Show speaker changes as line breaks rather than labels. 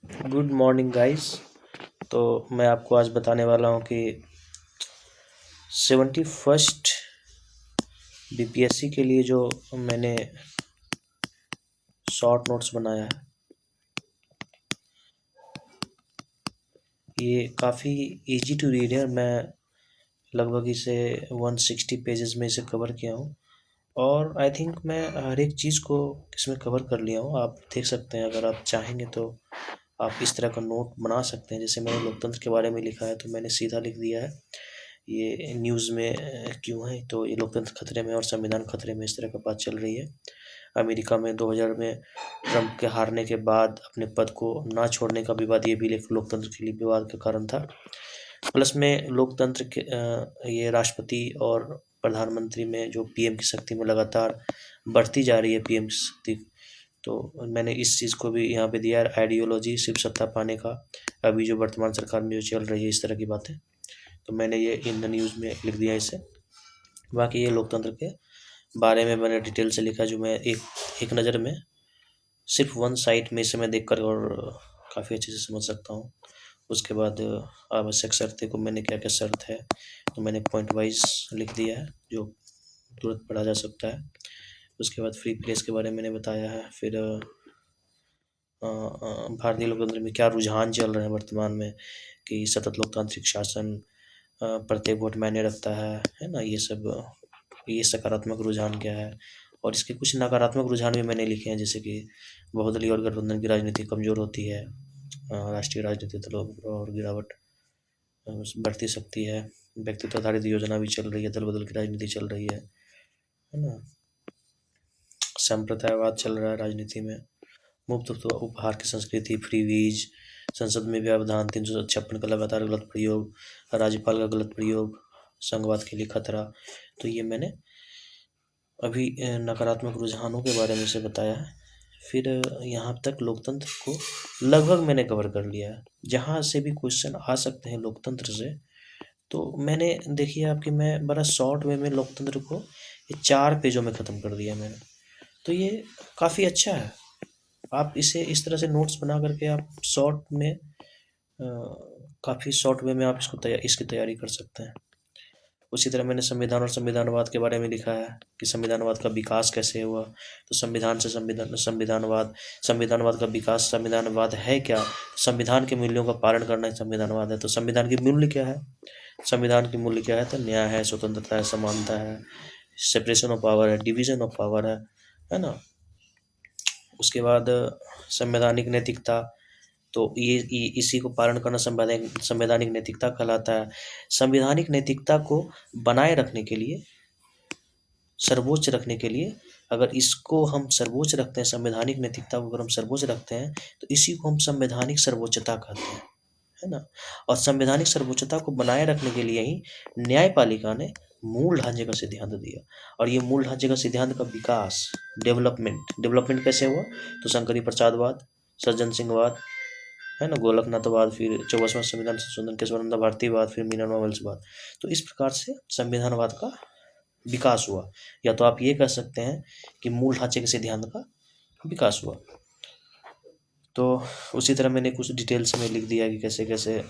Good morning guys. तो मैं आपको आज बताने वाला हूँ कि 71st बीपीएससी के लिए जो मैंने शॉर्ट नोट्स बनाया है, ये काफ़ी इजी टू रीड है। मैं लगभग इसे 160 पेजेस में इसे कवर किया हूँ और आई थिंक मैं हर एक चीज़ को इसमें कवर कर लिया हूँ। आप देख सकते हैं, अगर आप चाहेंगे तो आप इस तरह का नोट बना सकते हैं। जैसे मैंने लोकतंत्र के बारे में लिखा है तो मैंने सीधा लिख दिया है ये न्यूज़ में क्यों है, तो ये लोकतंत्र खतरे में और संविधान खतरे में, इस तरह का बात चल रही है। अमेरिका में 2000 में ट्रंप के हारने के बाद अपने पद को ना छोड़ने का विवाद, ये भी एक लोकतंत्र के लिए विवाद का कारण था। प्लस में लोकतंत्र के ये राष्ट्रपति और प्रधानमंत्री में जो पीएम की शक्ति में लगातार बढ़ती जा रही है पीएम की शक्ति, तो मैंने इस चीज़ को भी यहाँ पे दिया है। आइडियोलॉजी सिर्फ सत्ता पाने का, अभी जो वर्तमान सरकार में जो चल रही है इस तरह की बातें, तो मैंने ये इन द न्यूज़ में लिख दिया इसे। बाकी ये लोकतंत्र के बारे में मैंने डिटेल से लिखा, जो मैं एक नज़र में सिर्फ वन साइड में इसे मैं देखकर और काफ़ी अच्छे से समझ सकता हूँ। उसके बाद आवश्यक शर्तें को मैंने क्या क्या शर्त है तो मैंने पॉइंट वाइज लिख दिया है, जो तुरंत पढ़ा जा सकता है। उसके बाद फ्री प्रेस के बारे में मैंने बताया है। फिर भारतीय लोकतंत्र में क्या रुझान चल रहे हैं वर्तमान में, कि सतत लोकतांत्रिक शासन, प्रत्येक वोट मायने रखता है ना, ये सब, ये सकारात्मक रुझान क्या है। और इसके कुछ नकारात्मक रुझान भी मैंने लिखे हैं, जैसे कि बहुदलीय और गठबंधन की राजनीति कमज़ोर होती है, राष्ट्रीय राजनीतिक दलों और गिरावट बढ़ती सकती है, व्यक्तित्व आधारित योजना भी चल रही है, दल बदल की राजनीति चल रही है ना, संप्रदायवाद चल रहा है राजनीति में, मुफ्त उपहार की संस्कृति, फ्री वीज, संसद में व्यवधान 356 का लगातार गलत प्रयोग, राज्यपाल का गलत प्रयोग, संघवाद के लिए खतरा। तो ये मैंने अभी नकारात्मक रुझानों के बारे में से बताया है। फिर यहाँ तक लोकतंत्र को लगभग मैंने कवर कर लिया है। जहाँ से भी क्वेश्चन आ सकते हैं लोकतंत्र से, तो मैंने, देखिए आपकी, मैं बड़ा शॉर्ट वे में लोकतंत्र को ये 4 पेजों में ख़त्म कर दिया मैंने। तो ये काफ़ी अच्छा है। आप इसे इस तरह से नोट्स बना करके आप शॉर्ट में काफ़ी शॉर्ट वे में आप इसकी तैयारी कर सकते हैं। उसी तरह मैंने संविधान और संविधानवाद के बारे में लिखा है कि संविधानवाद का विकास कैसे हुआ। तो संविधान से संविधानवाद, संविधानवाद का विकास, संविधानवाद है क्या, संविधान के मूल्यों का पालन करना ही संविधानवाद है। तो संविधान के मूल्य क्या है, संविधान के मूल्य क्या है, तो न्याय है, स्वतंत्रता है, समानता है, सेपरेशन ऑफ पावर है, डिवीजन ऑफ पावर है ना। उसके बाद संवैधानिक नैतिकता, तो ये इसी को पालन करना संवैधानिक नैतिकता कहलाता है। संवैधानिक नैतिकता को बनाए रखने के लिए, सर्वोच्च रखने के लिए, अगर इसको हम सर्वोच्च रखते हैं, संवैधानिक नैतिकता को अगर हम सर्वोच्च रखते हैं, तो इसी को हम संवैधानिक सर्वोच्चता कहते हैं, है ना। और संवैधानिक सर्वोच्चता को बनाए रखने के लिए ही न्यायपालिका ने मूल ढांचे का सिद्धांत दिया। और ये मूल ढांचे का सिद्धांत का विकास, डेवलपमेंट कैसे हुआ, तो शंकरी प्रसादवाद, सज्जन सिंहवाद, है ना, गोलकनाथवाद, फिर 24वां संविधान संशोधन, केशवानंद भारतीवाद, फिर मीनाराम वल्सवाद। तो इस प्रकार से संविधानवाद का विकास हुआ, या तो आप ये कह सकते हैं कि मूल ढांचे के सिद्धांत का विकास हुआ। तो उसी तरह मैंने कुछ डिटेल्स में लिख दिया कि कैसे कैसे